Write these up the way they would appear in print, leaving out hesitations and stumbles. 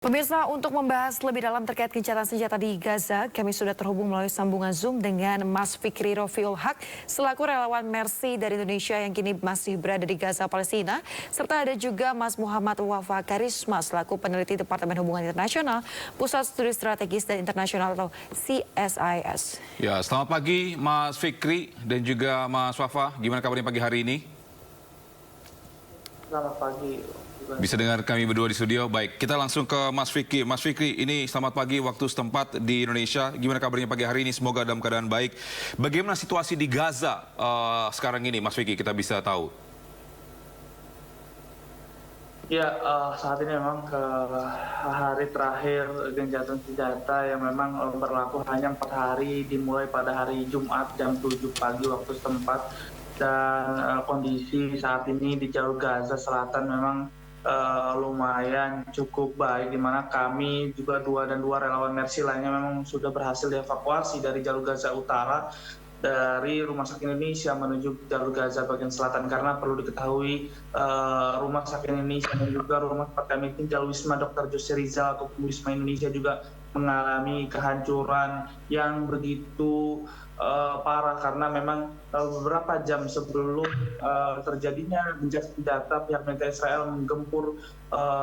Pemirsa, untuk membahas lebih dalam terkait gencatan senjata di Gaza, kami sudah terhubung melalui sambungan Zoom dengan Mas Fikri Rofiul Haq, selaku relawan Mercy dari Indonesia yang kini masih berada di Gaza, Palestina, serta ada juga Mas Muhammad Wafa Karisma, selaku peneliti Departemen Hubungan Internasional, Pusat Studi Strategis dan Internasional atau CSIS. Ya, selamat pagi Mas Fikri dan juga Mas Wafa. Gimana kabarnya pagi hari ini? Selamat pagi. Bisa dengar kami berdua di studio. Baik, kita langsung ke Mas Fikri. Mas Fikri, ini selamat pagi waktu setempat di Indonesia. Gimana kabarnya pagi hari ini? Semoga dalam keadaan baik. Bagaimana situasi di Gaza sekarang ini, Mas Fikri? Kita bisa tahu. Ya, saat ini memang ke hari terakhir gencatan senjata yang memang berlaku hanya 4 hari, dimulai pada hari Jumat jam 7 pagi waktu setempat. Dan kondisi saat ini di jalur Gaza Selatan memang lumayan cukup baik, di mana kami juga dua relawan Mercy lainnya memang sudah berhasil dievakuasi dari jalur Gaza Utara dari Rumah Sakit Indonesia menuju jalur Gaza bagian selatan, karena perlu diketahui Rumah Sakit Indonesia dan juga Rumah Sakit Tinggal Wisma Dr. Jose Rizal atau Wisma Indonesia juga mengalami kehancuran yang begitu parah, karena memang beberapa jam sebelum terjadinya gencatan senjata, pihak militer Israel menggempur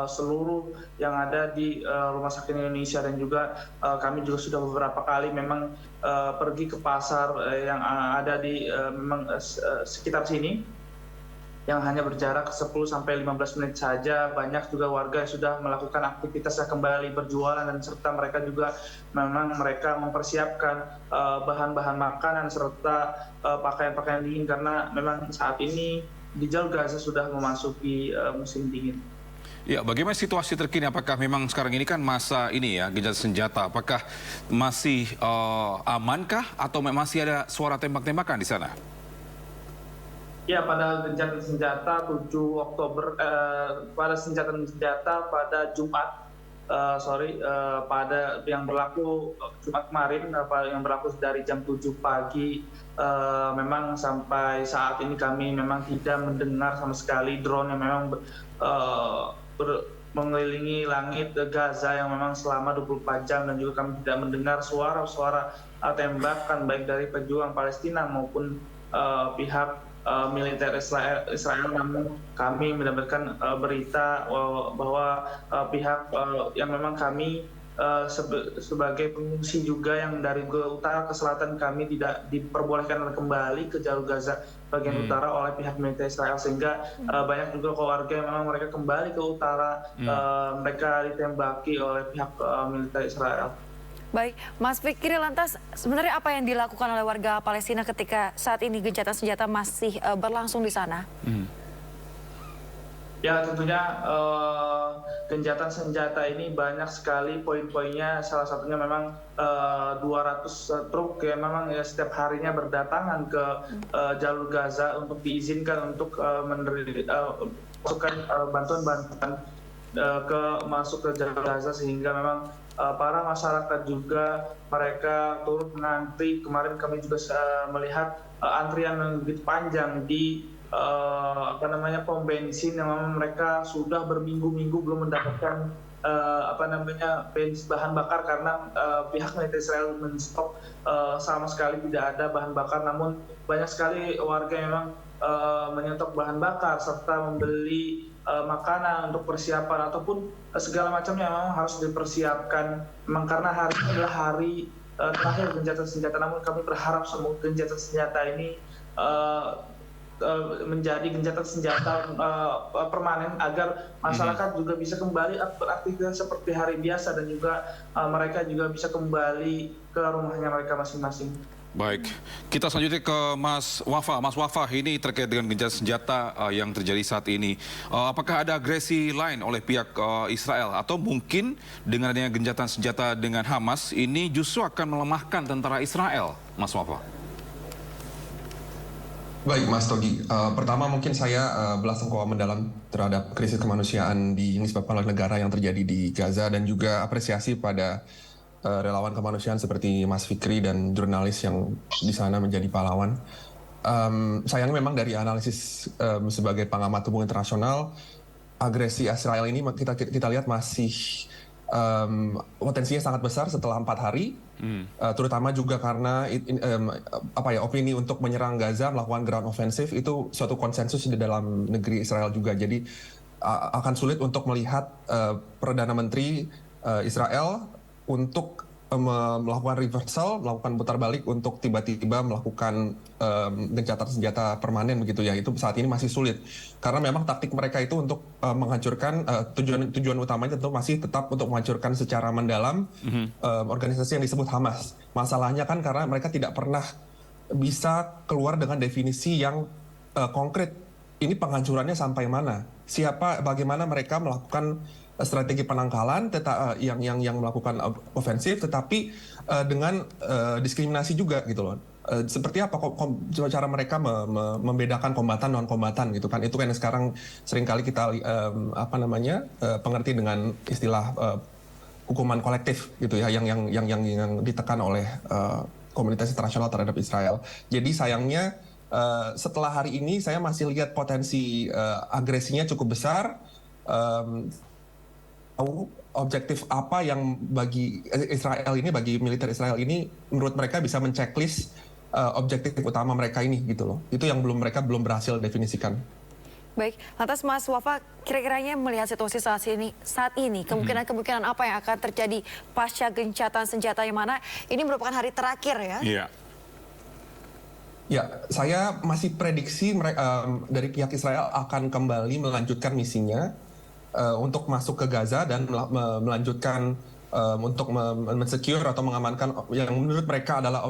seluruh yang ada di Rumah Sakit Indonesia, dan juga kami juga sudah beberapa kali memang pergi ke pasar yang ada di sekitar sini, yang hanya berjarak 10-15 menit saja. Banyak juga warga yang sudah melakukan aktivitasnya kembali berjualan, dan serta mereka juga memang mereka mempersiapkan bahan-bahan makanan serta pakaian-pakaian dingin, karena memang saat ini di jalur Gaza sudah memasuki musim dingin. Ya, bagaimana situasi terkini? Apakah memang sekarang ini kan masa ini ya, gencatan senjata? Apakah masih amankah atau masih ada suara tembak-tembakan di sana? Ya, pada gencatan senjata 7 Oktober, pada gencatan senjata pada Jumat, pada yang berlaku Jumat kemarin, yang berlaku dari jam 7 pagi, memang sampai saat ini kami memang tidak mendengar sama sekali drone yang memang mengelilingi langit Gaza yang memang selama 24 jam, dan juga kami tidak mendengar suara-suara tembakan baik dari pejuang Palestina maupun pihak militer Israel. Namun kami mendapatkan berita bahwa pihak yang memang kami sebagai pengungsi juga yang dari utara ke selatan, kami tidak diperbolehkan kembali ke jalur Gaza bagian utara oleh pihak militer Israel, sehingga banyak juga keluarga yang memang mereka kembali ke utara, mereka ditembaki oleh pihak militer Israel. Baik, Mas Fikri, lantas sebenarnya apa yang dilakukan oleh warga Palestina ketika saat ini gencatan senjata masih berlangsung di sana? Ya, tentunya gencatan senjata ini banyak sekali poin-poinnya. Salah satunya memang 200 truk yang memang ya setiap harinya berdatangan ke jalur Gaza untuk diizinkan untuk masukkan bantuan-bantuan masuk ke jalur Gaza, sehingga memang para masyarakat juga mereka turut mengantri. Kemarin kami juga melihat antrian yang begitu panjang di pom bensin, yang memang mereka sudah berminggu-minggu belum mendapatkan bahan bakar, karena pihak militer Israel menstop sama sekali tidak ada bahan bakar. Namun banyak sekali warga yang memang menyetok bahan bakar serta membeli makanan untuk persiapan ataupun segala macamnya memang harus dipersiapkan, memang karena hari ini adalah hari terakhir gencatan senjata. Namun kami berharap semua gencatan senjata ini menjadi gencatan senjata permanen, agar masyarakat juga bisa kembali beraktivitas seperti hari biasa, dan juga mereka juga bisa kembali ke rumahnya mereka masing-masing. Baik, kita selanjutnya ke Mas Wafa. Mas Wafa, ini terkait dengan gencatan senjata yang terjadi saat ini. Apakah ada agresi lain oleh pihak Israel? Atau mungkin dengan adanya gencatan senjata dengan Hamas, ini justru akan melemahkan tentara Israel, Mas Wafa? Baik, Mas Togi. Pertama mungkin saya belasungkawa mendalam terhadap krisis kemanusiaan yang disebabkan oleh negara yang terjadi di Gaza, dan juga apresiasi pada relawan kemanusiaan seperti Mas Fikri dan jurnalis yang di sana menjadi pahlawan. Sayangnya memang dari analisis sebagai pengamat hubungan internasional, agresi Israel ini kita lihat masih potensinya sangat besar setelah 4 hari, terutama juga karena opini untuk menyerang Gaza, melakukan ground offensive itu suatu konsensus di dalam negeri Israel juga. Jadi akan sulit untuk melihat Perdana Menteri Israel untuk melakukan reversal, melakukan putar balik untuk tiba-tiba melakukan gencatan senjata permanen begitu ya. Itu saat ini masih sulit karena memang taktik mereka itu untuk menghancurkan, tujuan utamanya tentu masih tetap untuk menghancurkan secara mendalam organisasi yang disebut Hamas. Masalahnya kan karena mereka tidak pernah bisa keluar dengan definisi yang konkret. Ini penghancurannya sampai mana? Bagaimana mereka melakukan strategi penangkalan yang melakukan ofensif, tetapi dengan diskriminasi juga gitu loh. Seperti apa cara mereka membedakan kombatan non kombatan gitu kan? Itu kan yang sekarang seringkali kita pengerti dengan istilah hukuman kolektif gitu ya, yang ditekan oleh komunitas internasional terhadap Israel. Jadi sayangnya setelah hari ini saya masih lihat potensi agresinya cukup besar. Objektif apa yang bagi Israel ini, bagi militer Israel ini, menurut mereka bisa menceklis objektif utama mereka ini gitu loh. Itu yang mereka belum berhasil definisikan. Baik, lantas Mas Wafa, kira-kiranya melihat situasi saat ini kemungkinan apa yang akan terjadi pasca gencatan senjata yang mana ini merupakan hari terakhir ya? Iya. Ya, saya masih prediksi dari pihak Israel akan kembali melanjutkan misinya untuk masuk ke Gaza dan melanjutkan untuk mensecure atau mengamankan yang menurut mereka adalah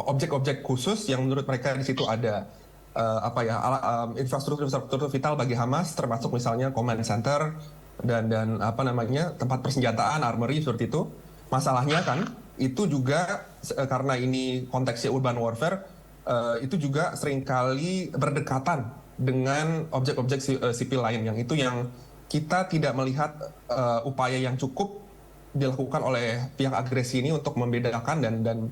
objek-objek khusus yang menurut mereka di situ ada infrastruktur vital bagi Hamas, termasuk misalnya command center dan tempat persenjataan, armory seperti itu. Masalahnya kan itu juga karena ini konteksnya urban warfare, itu juga seringkali berdekatan dengan objek-objek sipil lain, yang kita tidak melihat upaya yang cukup dilakukan oleh pihak agresi ini untuk membedakan dan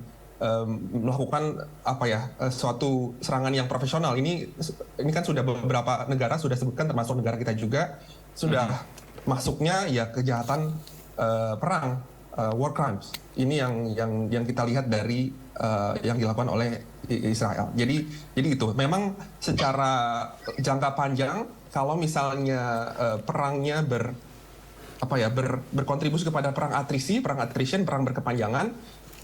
melakukan suatu serangan yang profesional. Ini kan sudah beberapa negara sudah sebutkan, termasuk negara kita juga sudah masuknya ya kejahatan perang, war crimes. Ini yang kita lihat dari yang dilakukan oleh Israel. Jadi itu memang secara jangka panjang kalau misalnya perangnya berkontribusi kepada perang attrition, perang berkepanjangan,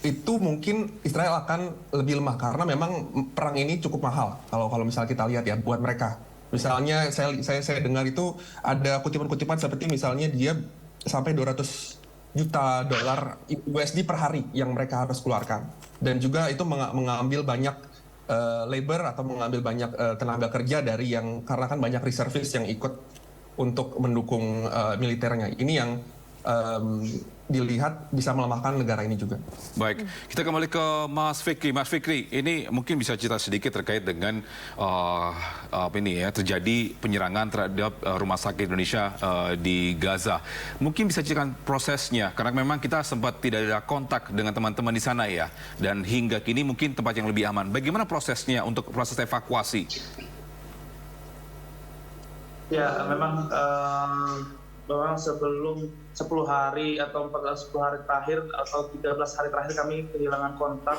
itu mungkin Israel akan lebih lemah karena memang perang ini cukup mahal kalau misalnya kita lihat ya buat mereka. Misalnya saya dengar itu ada kutipan-kutipan seperti misalnya dia sampai 200 juta dolar USD per hari yang mereka harus keluarkan, dan juga itu mengambil banyak labor atau mengambil banyak tenaga kerja dari karena kan banyak reservis yang ikut untuk mendukung militernya. Ini yang dilihat bisa melemahkan negara ini juga. Baik, kita kembali ke Mas Fikri. Mas Fikri, ini mungkin bisa cerita sedikit terkait dengan terjadi penyerangan terhadap rumah sakit Indonesia di Gaza. Mungkin bisa ceritakan prosesnya, karena memang kita sempat tidak ada kontak dengan teman-teman di sana ya, dan hingga kini mungkin tempat yang lebih aman. Bagaimana prosesnya untuk proses evakuasi? Ya, memang sebelum 10 hari atau 10 hari terakhir atau 13 hari terakhir kami kehilangan kontak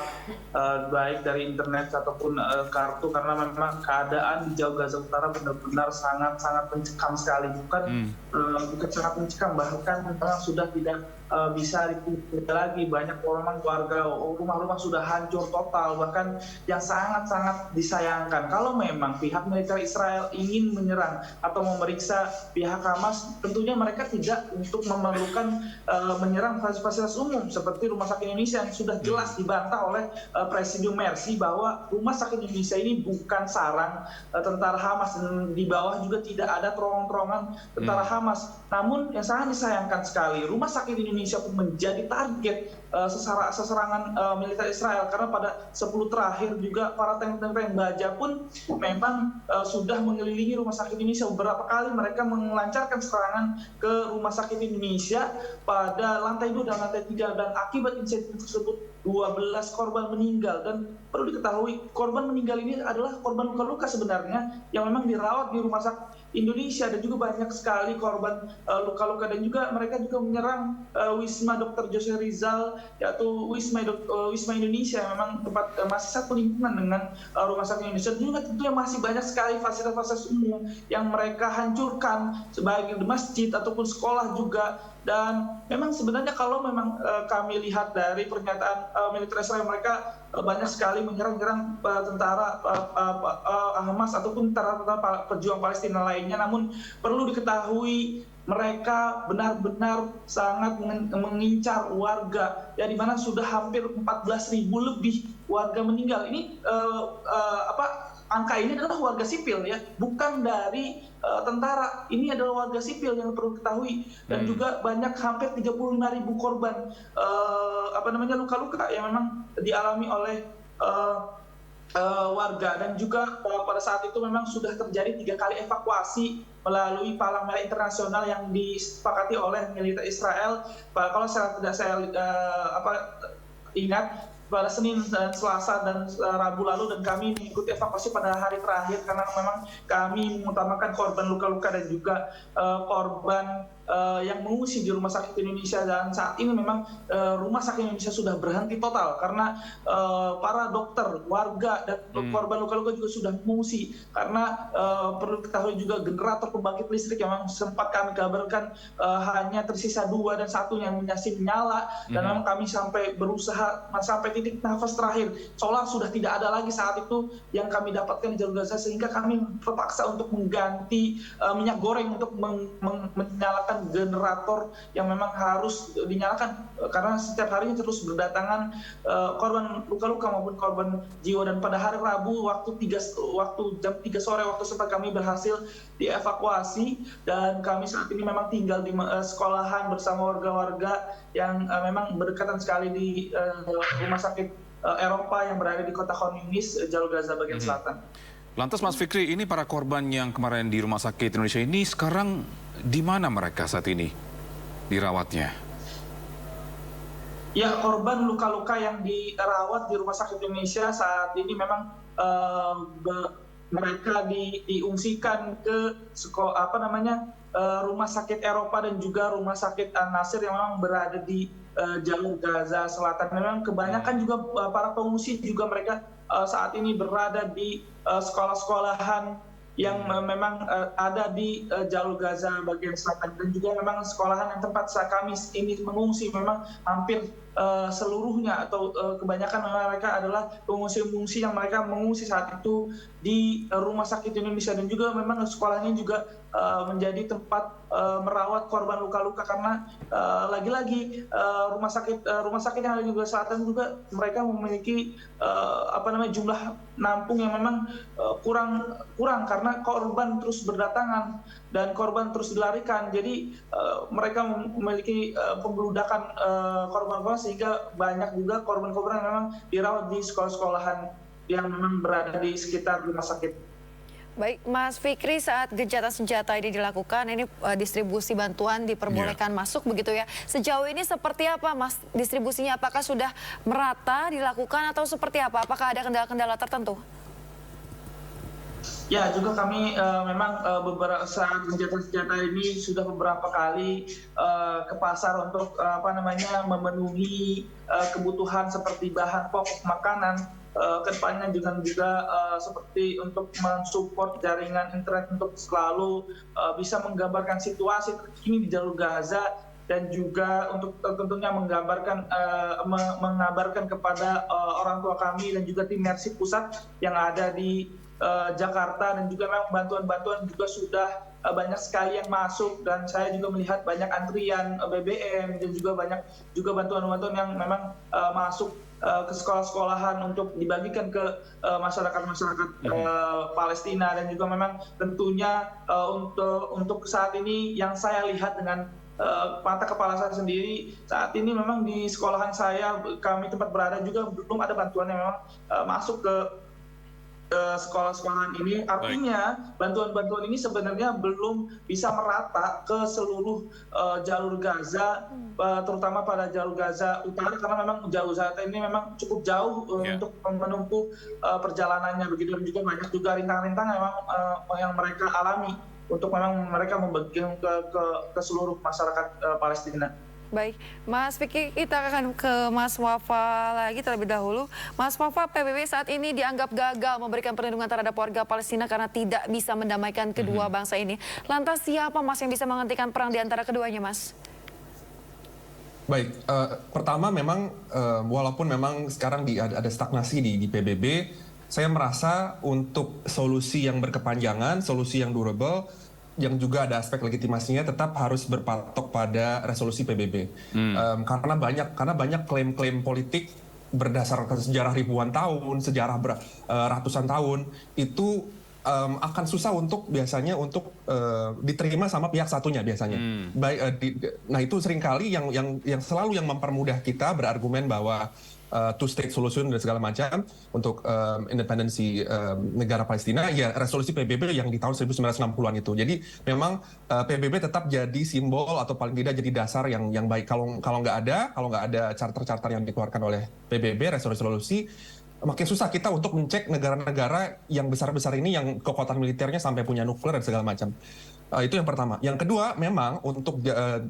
baik dari internet ataupun kartu, karena memang keadaan di Jalur Gaza Utara benar-benar sangat-sangat mencekam sekali. Bukan sangat mencekam, bahkan memang sudah tidak bisa dipulih lagi. Banyak orang warga, rumah-rumah sudah hancur total, bahkan yang sangat-sangat disayangkan. Kalau memang pihak militer Israel ingin menyerang atau memeriksa pihak Hamas, tentunya mereka tidak untuk memerlukan menyerang fasilitas umum seperti Rumah Sakit Indonesia yang sudah jelas dibantah oleh Presidium Mercy bahwa Rumah Sakit Indonesia ini bukan sarang tentara Hamas, dan di bawah juga tidak ada terowongan tentara Hamas. Namun yang sangat disayangkan sekali, Rumah Sakit Indonesia pun menjadi target seserangan militer Israel, karena pada 10 terakhir juga para tank-tank Baja pun memang sudah mengelilingi Rumah Sakit Indonesia. Beberapa kali mereka melancarkan serangan ke Rumah Sakit Indonesia pada lantai 2 dan lantai 3, dan akibat insiden tersebut 12 korban meninggal. Dan perlu diketahui korban meninggal ini adalah korban luka-luka sebenarnya yang memang dirawat di rumah sakit Indonesia, dan juga banyak sekali korban luka-luka, dan juga mereka juga menyerang Wisma Dr. Jose Rizal, yaitu Wisma Indonesia yang memang tempat masih satu lingkungan dengan Rumah Sakit Indonesia. Dan juga tentunya masih banyak sekali fasilitas-fasilitas umum yang mereka hancurkan sebagai masjid ataupun sekolah juga. Dan memang sebenarnya kalau memang kami lihat dari pernyataan militer Israel, mereka banyak sekali menyerang tentara Hamas ataupun tentara pejuang Palestina lainnya. Namun perlu diketahui mereka benar-benar sangat mengincar warga, ya, di mana sudah hampir 14.000 lebih warga meninggal. Ini angka ini adalah warga sipil, ya, bukan dari tentara. Ini adalah warga sipil yang perlu diketahui, dan juga banyak hampir 35.000 korban luka-luka yang memang dialami oleh warga. Dan juga pada saat itu memang sudah terjadi 3 kali evakuasi melalui Palang Merah Internasional yang disepakati oleh militer Israel. Kalau tidak saya ingat, pada Senin dan Selasa dan Rabu lalu, dan kami mengikuti evakuasi pada hari terakhir karena memang kami mengutamakan korban luka-luka dan juga korban yang mengungsi di Rumah Sakit Indonesia. Dan saat ini memang Rumah Sakit Indonesia sudah berhenti total karena para dokter, warga, dan korban luka-luka juga sudah mengungsi karena perlu diketahui juga generator pembangkit listrik yang memang sempat kami kabarkan hanya tersisa 2 dan 1 yang masih menyala. Dan memang kami sampai berusaha sampai titik nafas terakhir. Solar sudah tidak ada lagi saat itu yang kami dapatkan di jalur Gaza, sehingga kami terpaksa untuk mengganti minyak goreng untuk menyalakan generator yang memang harus dinyalakan karena setiap harinya terus berdatangan korban luka-luka maupun korban jiwa. Dan pada hari Rabu waktu jam 3 sore waktu sempat kami berhasil dievakuasi, dan kami saat ini memang tinggal di sekolahan bersama warga-warga yang memang berdekatan sekali di rumah sakit Eropa yang berada di kota Khan Yunis, jalur Gaza bagian selatan. Lantas Mas Fikri, ini para korban yang kemarin di Rumah Sakit Indonesia ini sekarang di mana mereka saat ini dirawatnya? Ya, korban luka-luka yang dirawat di Rumah Sakit Indonesia saat ini memang mereka diungsikan ke Rumah Sakit Eropa dan juga Rumah Sakit An-Nasir yang memang berada di jalur Gaza Selatan. Memang kebanyakan juga para pengungsi juga mereka saat ini berada di sekolah-sekolahan yang memang ada di jalur Gaza bagian selatan, dan juga memang sekolahan yang tempat kami ini mengungsi memang hampir seluruhnya atau kebanyakan mereka adalah pengungsi-pengungsi yang mereka mengungsi saat itu di Rumah Sakit Indonesia. Dan juga memang sekolahnya juga menjadi tempat merawat korban luka-luka karena lagi-lagi rumah sakit yang ada di Gaza Selatan juga mereka memiliki jumlah nampung yang memang kurang karena korban terus berdatangan dan korban terus dilarikan. Jadi mereka memiliki pembeludakan korban-korban, sehingga banyak juga korban-korban yang memang dirawat di sekolah-sekolahan yang memang berada di sekitar rumah sakit. Baik, Mas Fikri, saat gencatan senjata ini dilakukan, ini distribusi bantuan diperbolehkan masuk begitu ya. Sejauh ini seperti apa, Mas, distribusinya? Apakah sudah merata dilakukan atau seperti apa? Apakah ada kendala-kendala tertentu? Ya, juga kami memang beberapa saat gencatan senjata ini sudah beberapa kali ke pasar untuk memenuhi kebutuhan seperti bahan pokok makanan. Kedepannya juga seperti untuk mensupport jaringan internet untuk selalu bisa menggambarkan situasi terkini di jalur Gaza, dan juga untuk tentunya mengabarkan kepada orang tua kami dan juga tim Mercy Pusat yang ada di Jakarta. Dan juga memang bantuan-bantuan juga sudah banyak sekali yang masuk, dan saya juga melihat banyak antrian BBM dan juga banyak juga bantuan-bantuan yang memang masuk ke sekolah-sekolahan untuk dibagikan ke masyarakat-masyarakat Palestina. Dan juga memang tentunya untuk saat ini yang saya lihat dengan mata kepala saya sendiri, saat ini memang di sekolahan saya, kami tempat berada juga belum ada bantuan yang memang masuk ke sekolah-sekolahan ini. Artinya bantuan-bantuan ini sebenarnya belum bisa merata ke seluruh jalur Gaza, terutama pada jalur Gaza Utara, karena memang jalur Gaza ini memang cukup jauh untuk menempuh perjalanannya begitu. Dan juga banyak juga rintang-rintang yang mereka alami untuk memang mereka membagikan ke seluruh masyarakat Palestina. Baik, Mas Vicky, kita akan ke Mas Wafa lagi terlebih dahulu. Mas Wafa, PBB saat ini dianggap gagal memberikan perlindungan terhadap warga Palestina karena tidak bisa mendamaikan kedua bangsa ini. Lantas siapa Mas yang bisa menghentikan perang di antara keduanya, Mas? Baik, pertama memang walaupun memang sekarang ada stagnasi di PBB, saya merasa untuk solusi yang berkepanjangan, solusi yang durable, yang juga ada aspek legitimasinya tetap harus berpatok pada resolusi PBB. Karena banyak klaim-klaim politik berdasarkan sejarah ribuan tahun, sejarah ratusan tahun, itu akan susah biasanya untuk diterima sama pihak satunya biasanya. Nah itu seringkali yang selalu yang mempermudah kita berargumen bahwa two-state solution dan segala macam untuk independensi negara Palestina, ya resolusi PBB yang di tahun 1960-an itu. Jadi memang PBB tetap jadi simbol atau paling tidak jadi dasar yang baik. Kalau nggak ada charter-charter yang dikeluarkan oleh PBB, resolusi, makin susah kita untuk mencek negara-negara yang besar-besar ini yang kekuatan militernya sampai punya nuklir dan segala macam. Itu yang pertama. Yang kedua, memang untuk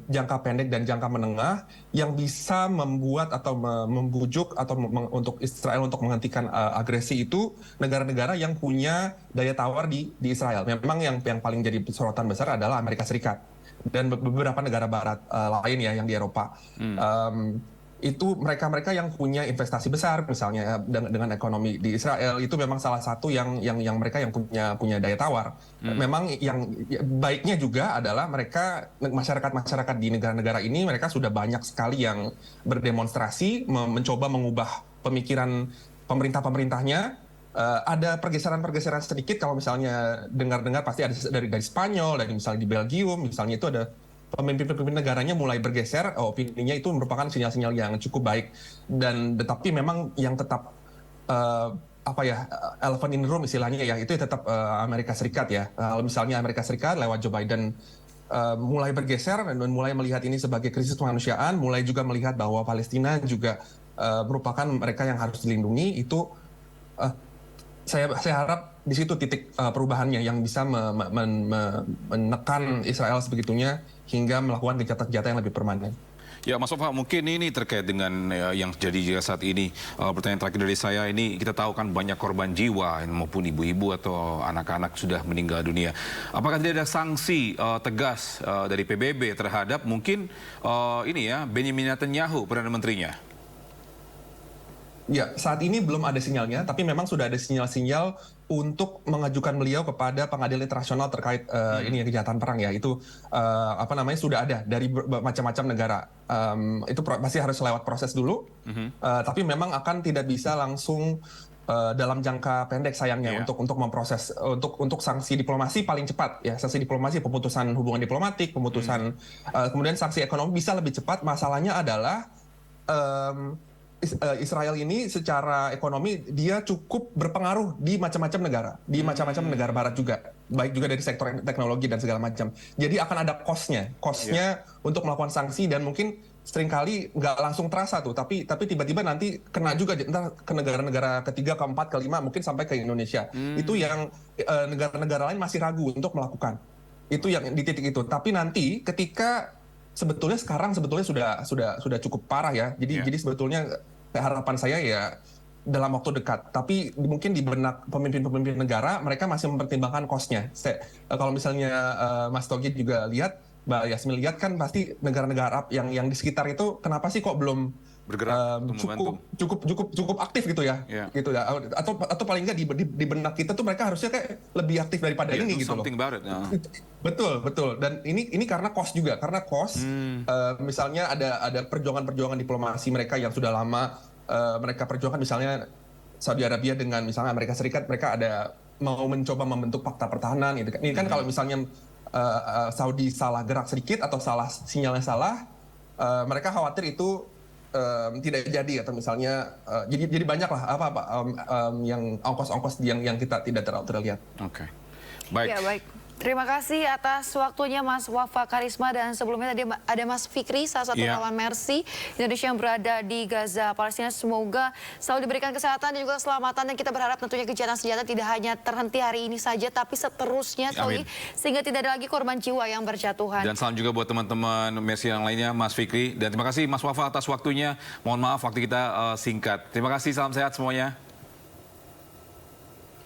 jangka pendek dan jangka menengah yang bisa membuat atau membujuk atau untuk Israel untuk menghentikan agresi itu negara-negara yang punya daya tawar di Israel. Memang yang paling jadi sorotan besar adalah Amerika Serikat dan beberapa negara barat lain ya yang di Eropa. Itu mereka yang punya investasi besar misalnya dengan ekonomi di Israel, itu memang salah satu yang mereka yang punya daya tawar. Memang yang baiknya juga adalah masyarakat di negara-negara ini mereka sudah banyak sekali yang berdemonstrasi mencoba mengubah pemikiran pemerintahnya. Ada pergeseran sedikit, kalau misalnya dengar pasti ada dari Spanyol, dari misalnya di Belgium misalnya, itu ada pemimpin negaranya mulai bergeser opininya, itu merupakan sinyal-sinyal yang cukup baik. Dan tetapi memang yang tetap elephant in the room istilahnya ya, itu tetap Amerika Serikat ya. Misalnya Amerika Serikat lewat Joe Biden mulai bergeser dan mulai melihat ini sebagai krisis kemanusiaan, mulai juga melihat bahwa Palestina juga merupakan mereka yang harus dilindungi. Itu saya harap di situ titik perubahannya yang bisa menekan Israel sebegitunya hingga melakukan gencatan-gencatan yang lebih permanen. Ya, Mas Wafa, mungkin ini terkait dengan yang terjadi saat ini. Pertanyaan terakhir dari saya ini, kita tahu kan banyak korban jiwa maupun ibu-ibu atau anak-anak sudah meninggal dunia. Apakah tidak ada sanksi tegas dari PBB terhadap mungkin Benjamin Netanyahu, Perdana Menterinya? Ya, saat ini belum ada sinyalnya, tapi memang sudah ada sinyal-sinyal untuk mengajukan beliau kepada pengadilan internasional terkait ini kejahatan perang ya. Itu sudah ada dari macam-macam negara. Itu pasti harus lewat proses dulu, tapi memang akan tidak bisa langsung dalam jangka pendek sayangnya untuk memproses untuk sanksi diplomasi paling cepat ya. Sanksi diplomasi, pemutusan hubungan diplomatik, kemudian sanksi ekonomi bisa lebih cepat. Masalahnya adalah Israel ini secara ekonomi dia cukup berpengaruh di macam-macam negara, di macam-macam negara barat juga, baik juga dari sektor teknologi dan segala macam. Jadi akan ada cost-nya untuk melakukan sanksi, dan mungkin seringkali nggak langsung terasa tuh, tapi tiba-tiba nanti kena juga entah ke negara-negara ketiga, keempat, kelima, mungkin sampai ke Indonesia. Itu yang negara-negara lain masih ragu untuk melakukan. Itu yang di titik itu. Tapi nanti ketika sekarang sudah cukup parah ya. Jadi sebetulnya harapan saya ya dalam waktu dekat. Tapi mungkin di benak pemimpin-pemimpin negara mereka masih mempertimbangkan cost-nya. Kalau misalnya Mas Togi juga lihat, Mbak Yasmin lihat, kan pasti negara-negara Arab yang di sekitar itu kenapa sih kok belum bergerak cukup aktif gitu ya. Gitu ya. Atau paling nggak di benak kita tuh mereka harusnya kayak lebih aktif daripada ini gitu loh. Betul. Dan ini karena cost juga, misalnya ada perjuangan diplomasi mereka yang sudah lama mereka perjuangkan, misalnya Saudi Arabia dengan misalnya Amerika Serikat, mereka ada mau mencoba membentuk fakta pertahanan gitu. Ini kan kalau misalnya Saudi salah gerak sedikit atau sinyalnya salah, mereka khawatir itu tidak jadi, atau misalnya jadi banyak lah yang ongkos-ongkos yang kita tidak terlihat. Oke. Baik. Ya, baik. Terima kasih atas waktunya Mas Wafa Karisma, dan sebelumnya tadi ada Mas Fikri, salah satu relawan Mercy Indonesia yang berada di Gaza, Palestina. Semoga selalu diberikan kesehatan dan juga keselamatan, dan kita berharap tentunya gencatan senjata tidak hanya terhenti hari ini saja, tapi seterusnya, sehingga tidak ada lagi korban jiwa yang berjatuhan. Dan salam juga buat teman-teman Mercy yang lainnya, Mas Fikri. Dan terima kasih Mas Wafa atas waktunya. Mohon maaf waktu kita singkat. Terima kasih, salam sehat semuanya.